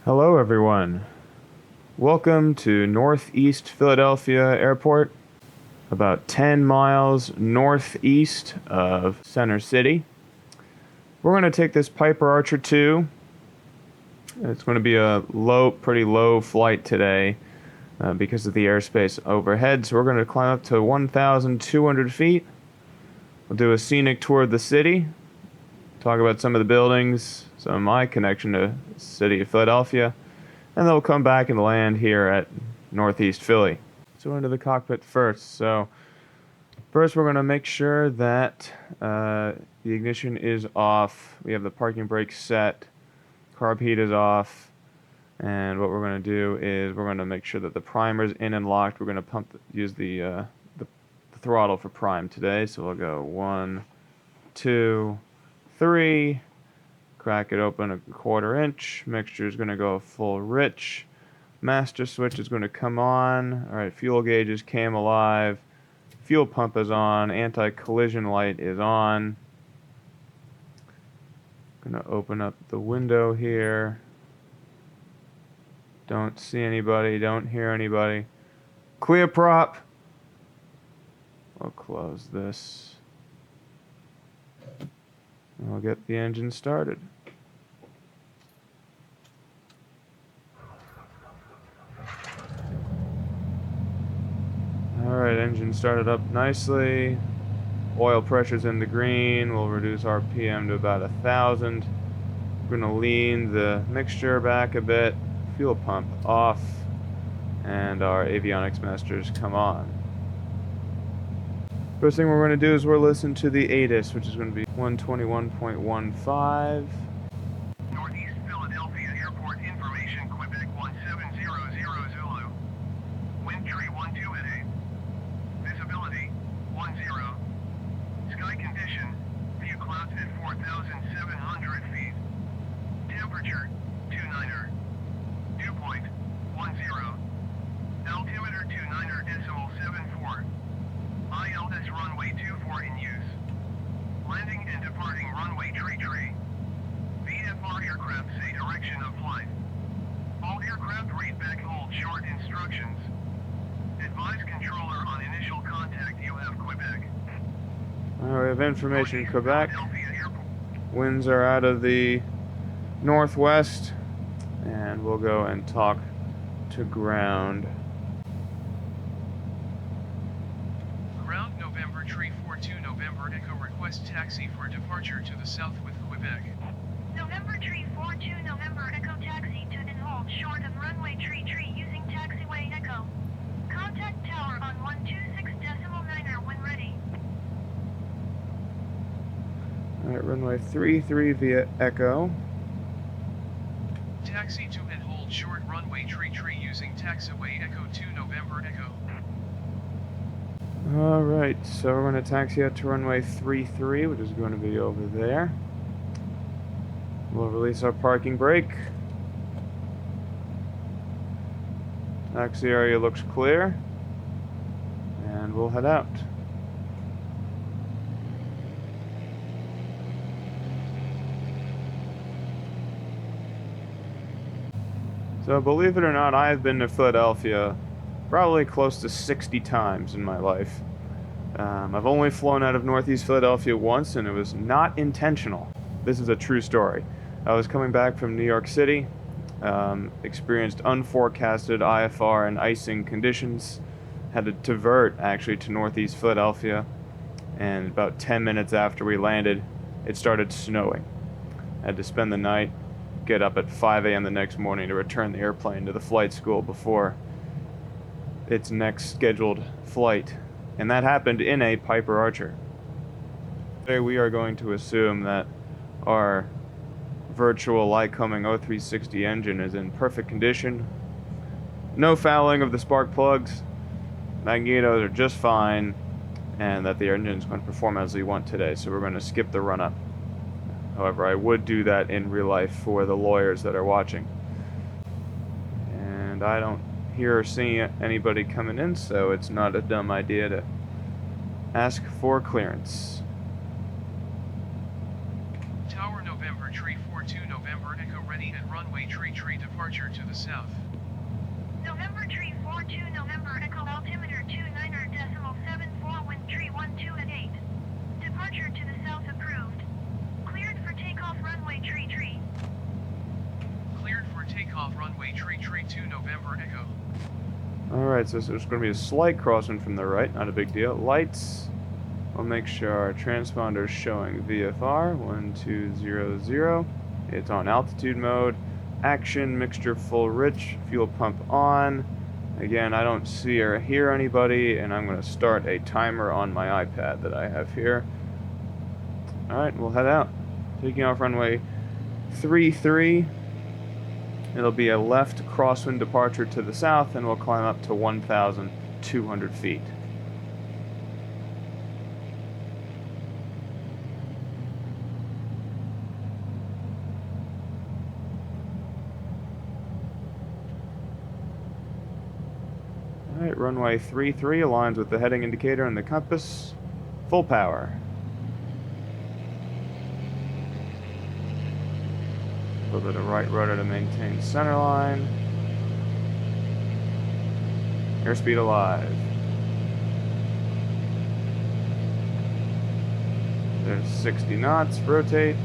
Hello, everyone. Welcome to Northeast Philadelphia Airport, about 10 miles northeast of Center City. We're going to take this Piper Archer 2. It's going to be a pretty low flight today because of the airspace overhead. So we're going to climb up to 1,200 feet. We'll do a scenic tour of the city, talk about some of the buildings, some of my connection to the city of Philadelphia, and then we'll come back and land here at Northeast Philly. So into the cockpit first. So first we're going to make sure that the ignition is off. We have the parking brake set. Carb heat is off. And what we're going to do is we're going to make sure that the primer's in and locked. We're going to use the throttle for prime today. So we'll go 1, 2, 3. Crack it open a 1/4 inch. Mixture is going to go full rich. Master switch is going to come on. All right, fuel gauges came alive. Fuel pump is on. Anti-collision light is on. Going to open up the window here. Don't see anybody. Don't hear anybody. Clear prop. We'll close this. We'll get the engine started. Alright, engine started up nicely. Oil pressure's in the green. We'll reduce RPM to about 1,000. We're going to lean the mixture back a bit. Fuel pump off. And our avionics masters come on. First thing we're going to do is we'll listen to the ATIS, which is going to be 121.15. Northeast Philadelphia Airport information, Quebec 1700 Zulu. Wind tree 12 at 8. Visibility 10. Sky condition, few clouds at 4,700 feet. Temperature 29er. Dew point 10. Altimeter 29.74. ILS runway 24 in use. Landing and departing runway tree. VFR aircraft say direction of flight. All aircraft read back hold short instructions. Advise controller on initial contact you have Quebec. Alright, we have information Quebec. Winds are out of the northwest. And we'll go and talk to ground. Ground November Tree 42 November Echo request taxi for departure to the south with Quebec. November Tree 42 November Echo taxi to and hold short of runway tree using taxiway Echo. Contact tower on 126.9er when ready. Alright, runway 33 via Echo. Taxi to and hold short runway tree using taxiway Echo 2 November Echo. Alright, so we're going to taxi out to runway 33, which is going to be over there. We'll release our parking brake. Taxi area looks clear. And we'll head out. So believe it or not, I've been to Philadelphia probably close to 60 times in my life. I've only flown out of Northeast Philadelphia once, and it was not intentional. This is a true story. I was coming back from New York City, experienced unforecasted IFR and icing conditions, had to divert actually to Northeast Philadelphia, and about 10 minutes after we landed, it started snowing. I had to spend the night, get up at 5 a.m. the next morning to return the airplane to the flight school before its next scheduled flight. And that happened in a Piper Archer. Today we are going to assume that our virtual Lycoming 0360 engine is in perfect condition. No fouling of the spark plugs. Magnetos are just fine. And that the engine is going to perform as we want today. So we're going to skip the run-up. However, I would do that in real life for the lawyers that are watching. And I don't hear or see anybody coming in, so it's not a dumb idea to ask for clearance. Tower November Tree 42 November Echo ready and runway tree departure to the south. November tree 42 November Echo altimeter 29.74 wind tree 12 at 8. Departure to the south approved. Cleared for takeoff runway tree. Cleared for takeoff runway tree 2 November Echo. Alright, so there's going to be a slight crosswind from the right, not a big deal. Lights, we'll make sure our transponder is showing VFR 1200. It's on altitude mode. Action, mixture full rich, fuel pump on. Again, I don't see or hear anybody, and I'm going to start a timer on my iPad that I have here. Alright, we'll head out. Taking off runway 33. It'll be a left crosswind departure to the south, and we'll climb up to 1,200 feet. Alright, runway 33 aligns with the heading indicator and the compass. Full power. A little bit of right rudder to maintain center line. Airspeed alive. There's 60 knots. Rotate.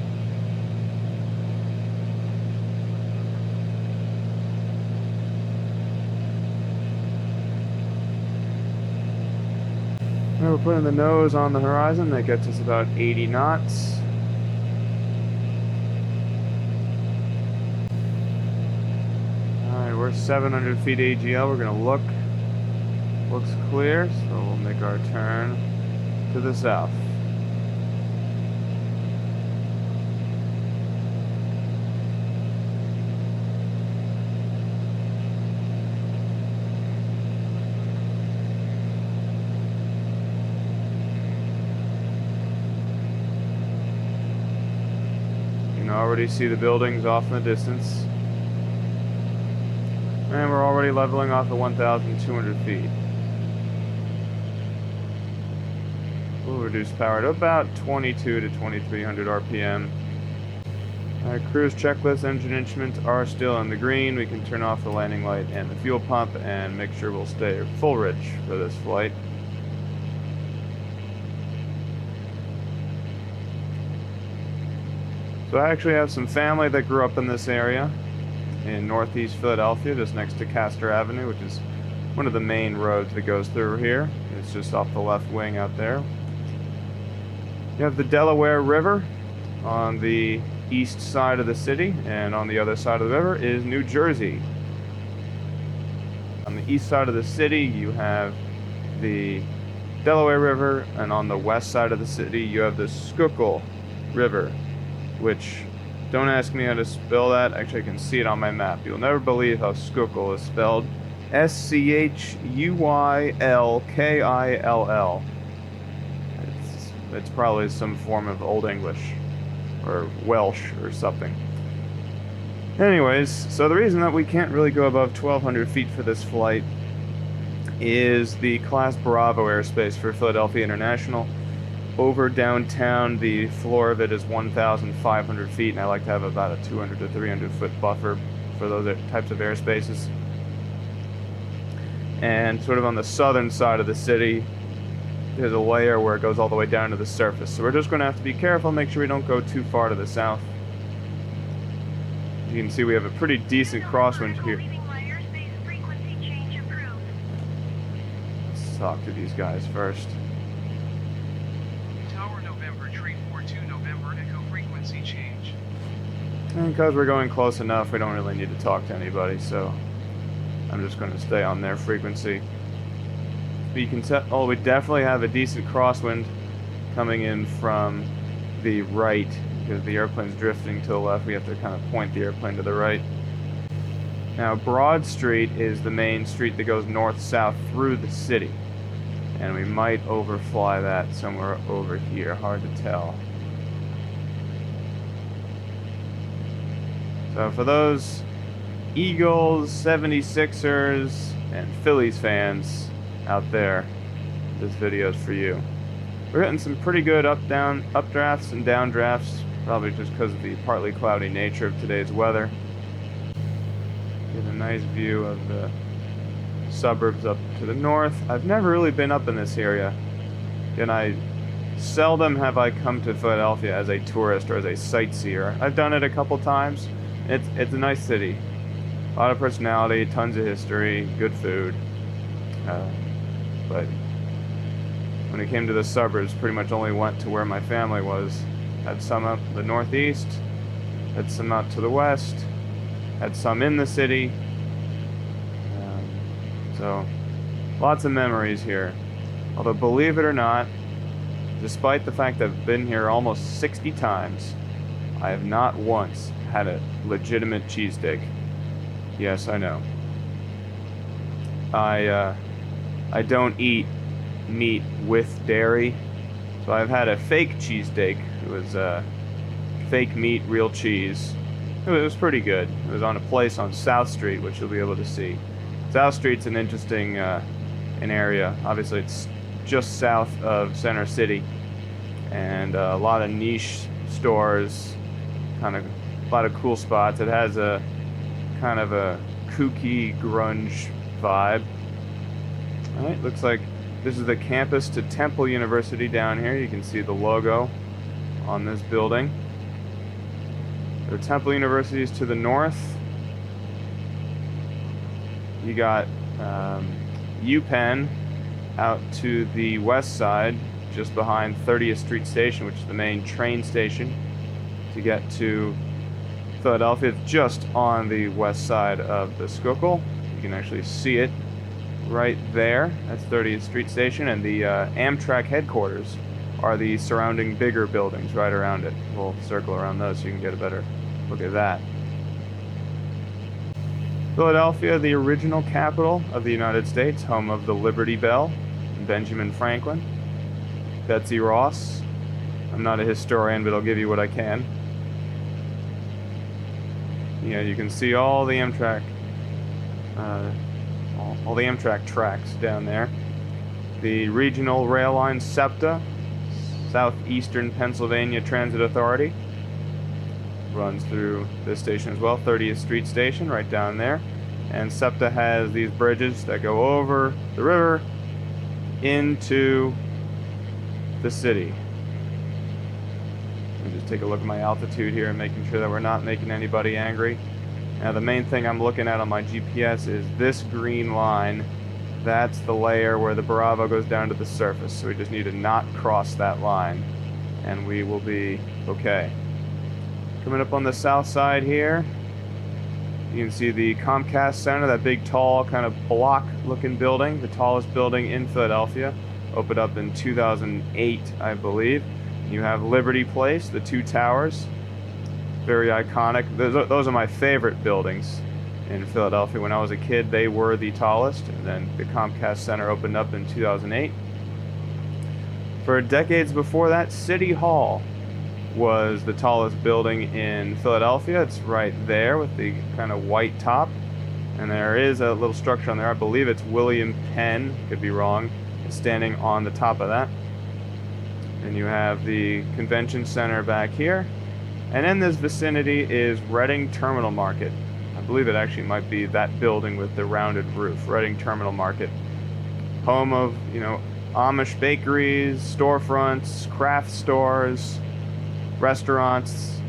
Now we're putting the nose on the horizon. That gets us about 80 knots. We're 700 feet AGL. We're going to look. Looks clear, so we'll make our turn to the south. You can already see the buildings off in the distance. And we're already leveling off at 1,200 feet. We'll reduce power to about 22 to 2,300 RPM. Alright, cruise checklist, engine instruments are still in the green. We can turn off the landing light and the fuel pump and make sure we'll stay full rich for this flight. So I actually have some family that grew up in this area in northeast Philadelphia, just next to Castor Avenue, which is one of the main roads that goes through here. It's just off the left wing out there. You have the Delaware River on the east side of the city, and on the other side of the river is New Jersey. On the east side of the city, you have the Delaware River, and on the west side of the city, you have the Schuylkill River, which, don't ask me how to spell that. Actually, I can see it on my map. You'll never believe how Schuylkill is spelled. Schuyllkill. It's probably some form of Old English or Welsh or something. Anyways, so the reason that we can't really go above 1,200 feet for this flight is the Class Bravo airspace for Philadelphia International. Over downtown, the floor of it is 1,500 feet, and I like to have about a 200 to 300 foot buffer for those types of airspaces. And sort of on the southern side of the city, there's a layer where it goes all the way down to the surface. So we're just going to have to be careful, make sure we don't go too far to the south. You can see we have a pretty decent crosswind here. Let's talk to these guys first. And because we're going close enough, we don't really need to talk to anybody, so I'm just going to stay on their frequency. But you can tell, oh, we definitely have a decent crosswind coming in from the right, because the airplane's drifting to the left. We have to kind of point the airplane to the right. Now, Broad Street is the main street that goes north-south through the city, and we might overfly that somewhere over here. Hard to tell. So for those Eagles, 76ers, and Phillies fans out there, this video is for you. We're hitting some pretty good updrafts and downdrafts probably just because of the partly cloudy nature of today's weather. Get a nice view of the suburbs up to the north. I've never really been up in this area, and seldom have I come to Philadelphia as a tourist or as a sightseer. I've done it a couple times. It's a nice city. A lot of personality, tons of history, good food. But when it came to the suburbs, pretty much only went to where my family was. Had some up the northeast, had some out to the west, had some in the city. So, lots of memories here. Although, believe it or not, despite the fact that I've been here almost 60 times, I have not once had a legitimate cheesesteak. Yes, I know. I don't eat meat with dairy, so I've had a fake cheesesteak. It was fake meat, real cheese. It was pretty good. It was on a place on South Street, which you'll be able to see. South Street's an interesting an area. Obviously, it's just south of Center City, and a lot of niche stores, kind of a lot of cool spots. It has a kind of a kooky grunge vibe. All right, looks like this is the campus to Temple University down here. You can see the logo on this building. There are Temple Universities to the north. You got UPenn out to the west side, just behind 30th Street Station, which is the main train station to get to Philadelphia. It's just on the west side of the Schuylkill. You can actually see it right there. That's 30th Street Station, and the Amtrak headquarters are the surrounding bigger buildings right around it. We'll circle around those so you can get a better look at that. Philadelphia, the original capital of the United States, home of the Liberty Bell, Benjamin Franklin, Betsy Ross. I'm not a historian, but I'll give you what I can. Yeah, you can see all the Amtrak, all the Amtrak tracks down there. The regional rail line SEPTA, Southeastern Pennsylvania Transit Authority, runs through this station as well. 30th Street Station right down there, and SEPTA has these bridges that go over the river into the city. Let me just take a look at my altitude here and making sure that we're not making anybody angry. Now, the main thing I'm looking at on my GPS is this green line. That's the layer where the Bravo goes down to the surface, so we just need to not cross that line and we will be okay. Coming up on the south side here, you can see the Comcast Center, that big tall kind of block looking building, the tallest building in Philadelphia, opened up in 2008, I believe. You have Liberty Place, the two towers, very iconic. Those are my favorite buildings in Philadelphia. When I was a kid, they were the tallest, and then the Comcast Center opened up in 2008. For decades before that, City Hall was the tallest building in Philadelphia. It's right there with the kind of white top, and there is a little structure on there. I believe it's William Penn, could be wrong. It's standing on the top of that. And you have the convention center back here, and in this vicinity is Reading Terminal Market. I believe it actually might be that building with the rounded roof. Reading Terminal Market, home of, you know, Amish bakeries, storefronts, craft stores, restaurants.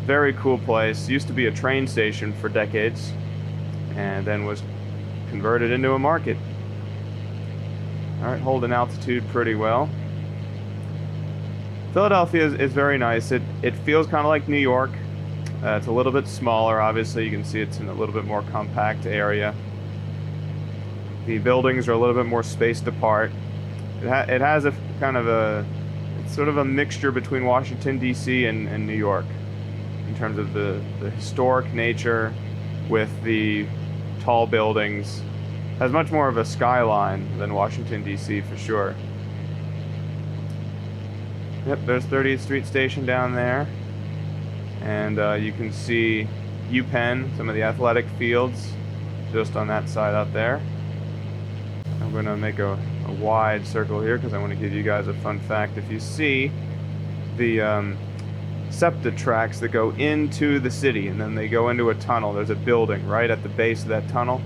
Very cool place. Used to be a train station for decades, and then was converted into a market. All right, holding altitude pretty well. Philadelphia is very nice. It feels kind of like New York. It's a little bit smaller, obviously. You can see it's in a little bit more compact area. The buildings are a little bit more spaced apart. It has a kind of it's sort of a mixture between Washington, D.C. and New York in terms of the historic nature with the tall buildings. Has much more of a skyline than Washington, D.C. for sure. Yep, there's 30th Street Station down there. And you can see UPenn, some of the athletic fields, just on that side out there. I'm going to make a wide circle here because I want to give you guys a fun fact. If you see the SEPTA tracks that go into the city, and then they go into a tunnel. There's a building right at the base of that tunnel.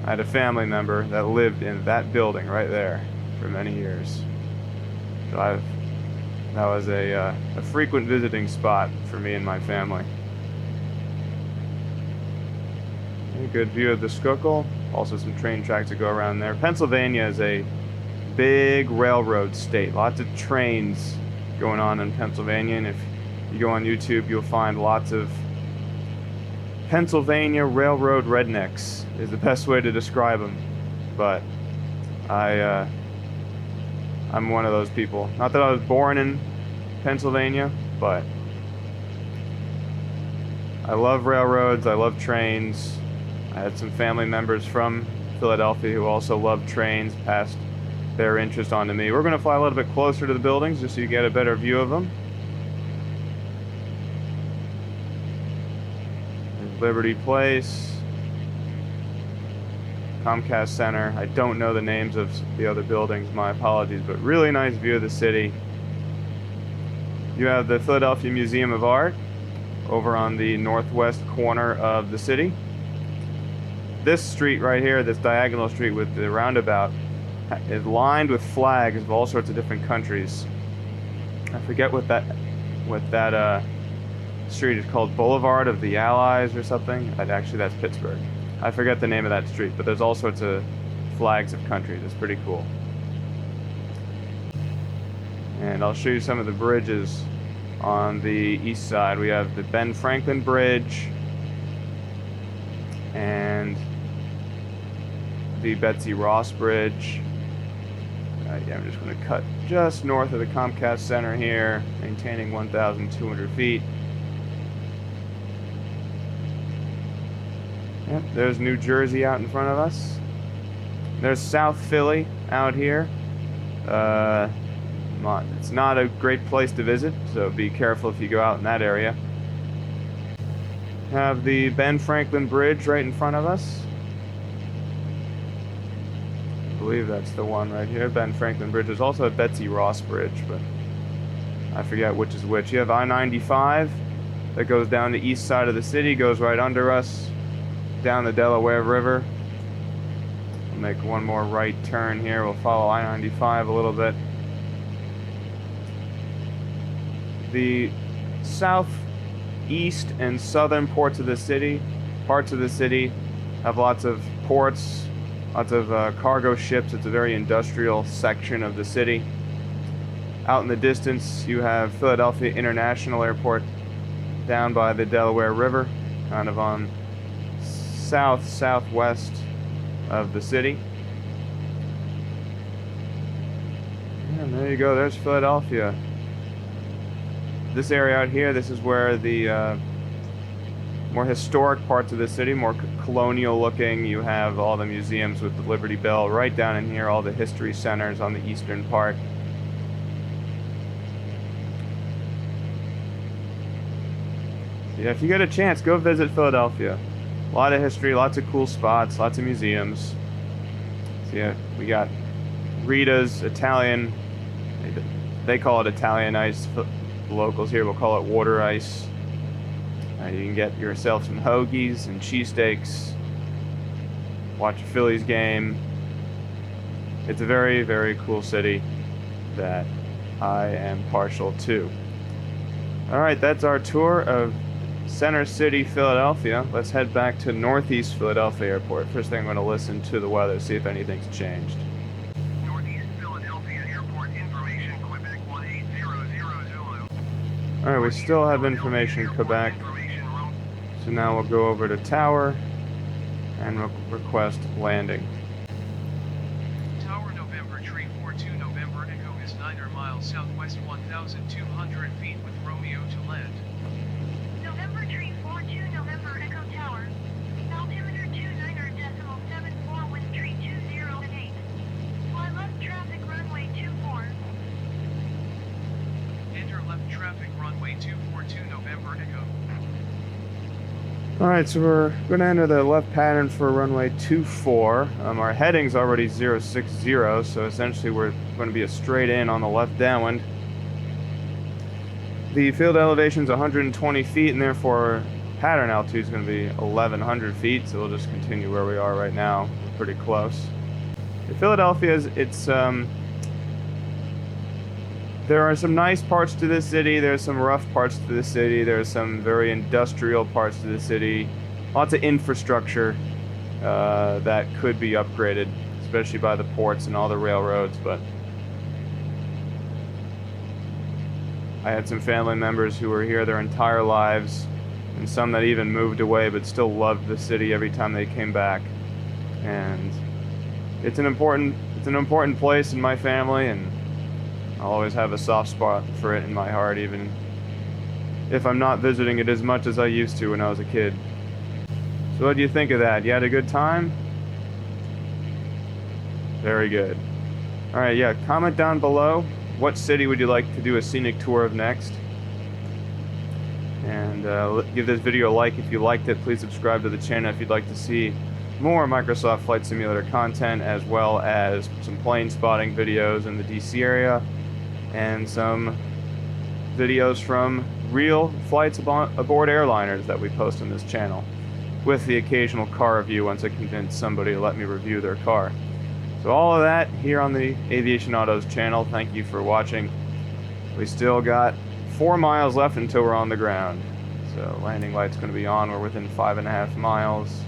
I had a family member that lived in that building right there for many years. So that was a frequent visiting spot for me and my family. A good view of the Schuylkill. Also some train tracks that go around there. Pennsylvania is a big railroad state. Lots of trains going on in Pennsylvania, and if you go on YouTube, you'll find lots of Pennsylvania railroad rednecks is the best way to describe them. But I'm one of those people. Not that I was born in Pennsylvania, but I love railroads, I love trains. I had some family members from Philadelphia who also love trains, passed their interest on to me. We're going to fly a little bit closer to the buildings just so you get a better view of them. There's Liberty Place, Comcast Center. I don't know the names of the other buildings, my apologies, but really nice view of the city. You have the Philadelphia Museum of Art over on the northwest corner of the city. This street right here, this diagonal street with the roundabout, is lined with flags of all sorts of different countries. I forget what that street is called. Boulevard of the Allies or something. Actually, that's Pittsburgh. I forget the name of that street, but there's all sorts of flags of countries. It's pretty cool. And I'll show you some of the bridges on the east side. We have the Ben Franklin Bridge and the Betsy Ross Bridge. Yeah, I'm just going to cut just north of the Comcast Center here, maintaining 1,200 feet. Yep, there's New Jersey out in front of us. There's South Philly out here. It's not a great place to visit, so be careful if you go out in that area. Have the Ben Franklin Bridge right in front of us. I believe that's the one right here, Ben Franklin Bridge. There's also a Betsy Ross Bridge, but I forget which is which. You have I-95 that goes down the east side of the city, goes right under us, down the Delaware River. We'll make one more right turn here. We'll follow I-95 a little bit. The southeast and southern parts of the city have lots of ports, lots of cargo ships. It's a very industrial section of the city. Out in the distance, you have Philadelphia International Airport down by the Delaware River, kind of on southwest of the city. And there you go, there's Philadelphia. This area out here, this is where the more historic parts of the city, more colonial looking. You have all the museums with the Liberty Bell right down in here, all the history centers on the eastern part. Yeah, if you get a chance, go visit Philadelphia. A lot of history, lots of cool spots, lots of museums. So yeah, we got Rita's Italian, they call it Italian ice. The locals here will call it water ice. You can get yourself some hoagies and cheesesteaks, watch a Phillies game. It's a very, very cool city that I am partial to. Alright, that's our tour of Center City, Philadelphia. Let's head back to Northeast Philadelphia Airport. First thing, I'm going to listen to the weather, see if anything's changed. Northeast Philadelphia Airport information, Quebec 1800 Zulu. Alright, we still have information Quebec. So now we'll go over to Tower and request landing. Tower November Tree 42 November Echo is 9 miles southwest 1,200 feet with Romeo to land. November Tree 42 November Echo Tower. Altimeter 29.74, wind tree 20 and 8. Fly left traffic runway 24. Enter left traffic runway 242 November Echo. Alright, so we're going to enter the left pattern for runway 24. Our heading's already 060, so essentially we're going to be a straight in on the left downwind. The field elevation is 120 feet, and therefore pattern altitude is going to be 1,100 feet. So we'll just continue where we are right now. We're pretty close. Philadelphia is there are some nice parts to this city. There's some rough parts to this city. There's some very industrial parts to the city. Lots of infrastructure that could be upgraded, especially by the ports and all the railroads. But I had some family members who were here their entire lives, and some that even moved away but still loved the city every time they came back. And it's an important place in my family, and I'll always have a soft spot for it in my heart, even if I'm not visiting it as much as I used to when I was a kid. So what do you think of that? You had a good time? Very good. Alright, yeah, comment down below. What city would you like to do a scenic tour of next? And give this video a like if you liked it. Please subscribe to the channel if you'd like to see more Microsoft Flight Simulator content, as well as some plane spotting videos in the DC area, and some videos from real flights aboard airliners that we post on this channel, with the occasional car review once I convince somebody to let me review their car. So all of that here on the Aviation Autos channel. Thank you for watching. We still got 4 miles left until we're on the ground. So landing light's going to be on. We're within 5.5 miles.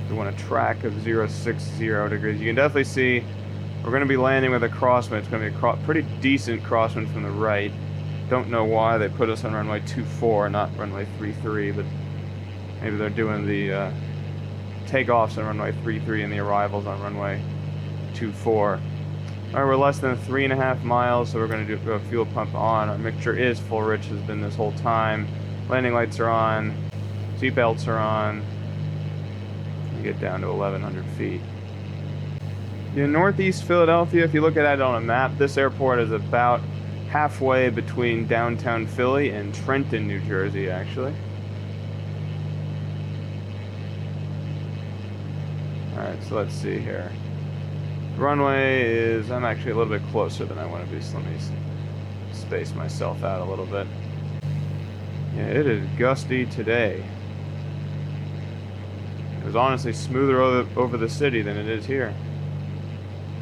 We want a track of 060 degrees. You can definitely see we're going to be landing with a crosswind. It's going to be a pretty decent crosswind from the right. Don't know why they put us on runway 24, not runway 33, but maybe they're doing the takeoffs on runway 33 and the arrivals on runway 24. Alright, we're less than 3.5 miles, so we're going to do a fuel pump on. Our mixture is full rich, has been this whole time. Landing lights are on. Seatbelts are on. We get down to 1,100 feet. In northeast Philadelphia, if you look at it on a map, this airport is about halfway between downtown Philly and Trenton, New Jersey, actually. Alright, so let's see here. Runway is, I'm actually a little bit closer than I want to be, so let me space myself out a little bit. Yeah, it is gusty today. It was honestly smoother over the city than it is here.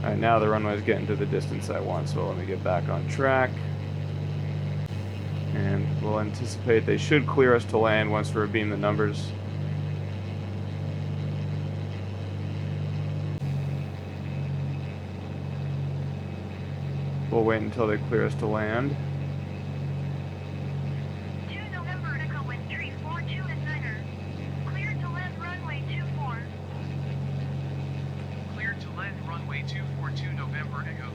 Alright, now the runway is getting to the distance I want, so let me get back on track. And we'll anticipate they should clear us to land once we beam the numbers. We'll wait until they clear us to land. 2 November Echo wind 342 and 9er. Cleared to land runway 24. Cleared to land runway 242 November Echo.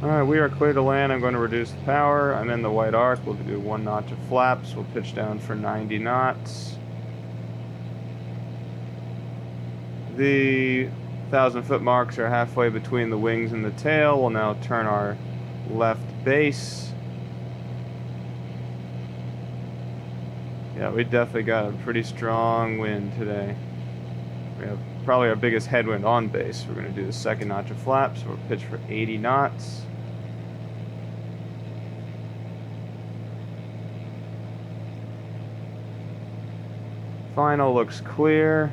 Alright, we are clear to land. I'm going to reduce the power. I'm in the white arc. We'll do 1 notch of flaps. We'll pitch down for 90 knots. The 1,000-foot marks are halfway between the wings and the tail. We'll now turn our left base. Yeah, we definitely got a pretty strong wind today. We have probably our biggest headwind on base. We're going to do the 2nd notch of flaps. We'll pitch for 80 knots. Final looks clear.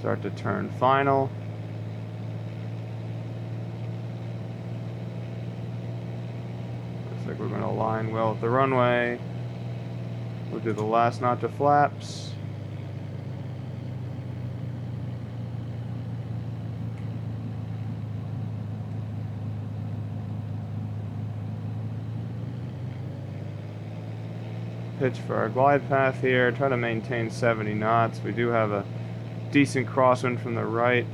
Start to turn final. Looks like we're going to align well with the runway. We'll do the last notch of flaps. Pitch for our glide path here. Try to maintain 70 knots. We do have a decent crosswind from the right.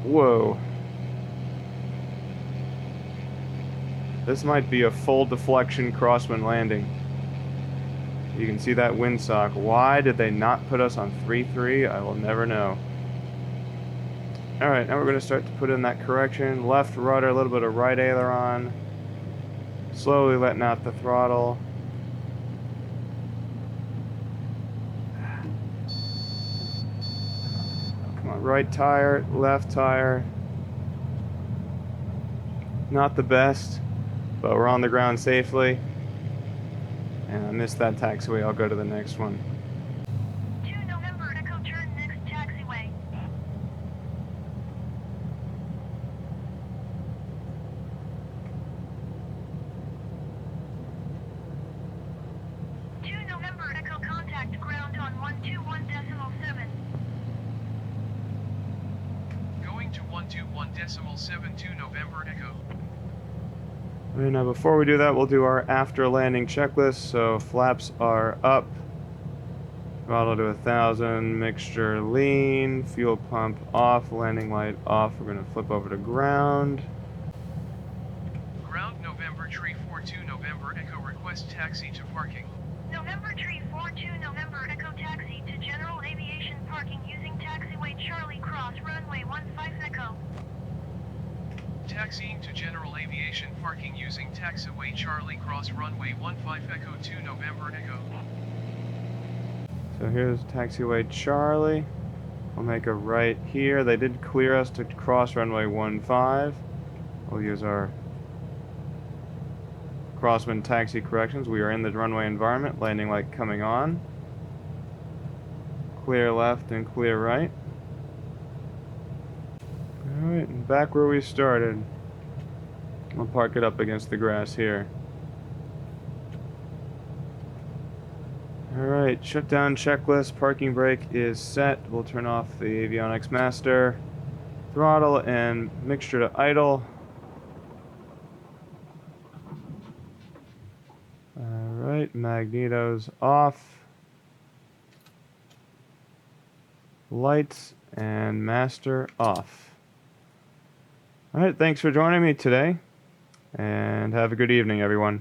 Whoa. This might be a full deflection crosswind landing. You can see that windsock. Why did they not put us on 3-3? I will never know. Alright, now we're going to start to put in that correction. Left rudder, a little bit of right aileron. Slowly letting out the throttle. Come on, right tire, left tire. not the best, but we're on the ground safely. And I missed that taxiway. I'll go to the next one. 2 November Echo, turn next taxiway. November Echo, contact ground on 121.7. Going to 121.72 November Echo. Alright, now before we do that, we'll do our after landing checklist. So flaps are up, throttle to 1,000, mixture lean, fuel pump off, landing light off. We're going to flip over to ground. Ground November Tree 42 November Echo, request taxi to parking. November Tree 42 November Echo, taxi to general aviation parking using taxiway Charlie Cross runway 15 Echo. Taxiing to general aviation parking using taxiway Charlie Cross runway 15 Echo 2 November Echo. So here's taxiway Charlie. We'll make a right here. They did clear us to cross runway 15. We'll use our crosswind taxi corrections. We are in the runway environment, landing light coming on. Clear left and clear right. Alright, and back where we started. I'll park it up against the grass here. Alright, shutdown checklist. Parking brake is set. We'll turn off the avionics master. Throttle and mixture to idle. Alright, magnetos off. Lights and master off. Alright, thanks for joining me today, and have a good evening, everyone.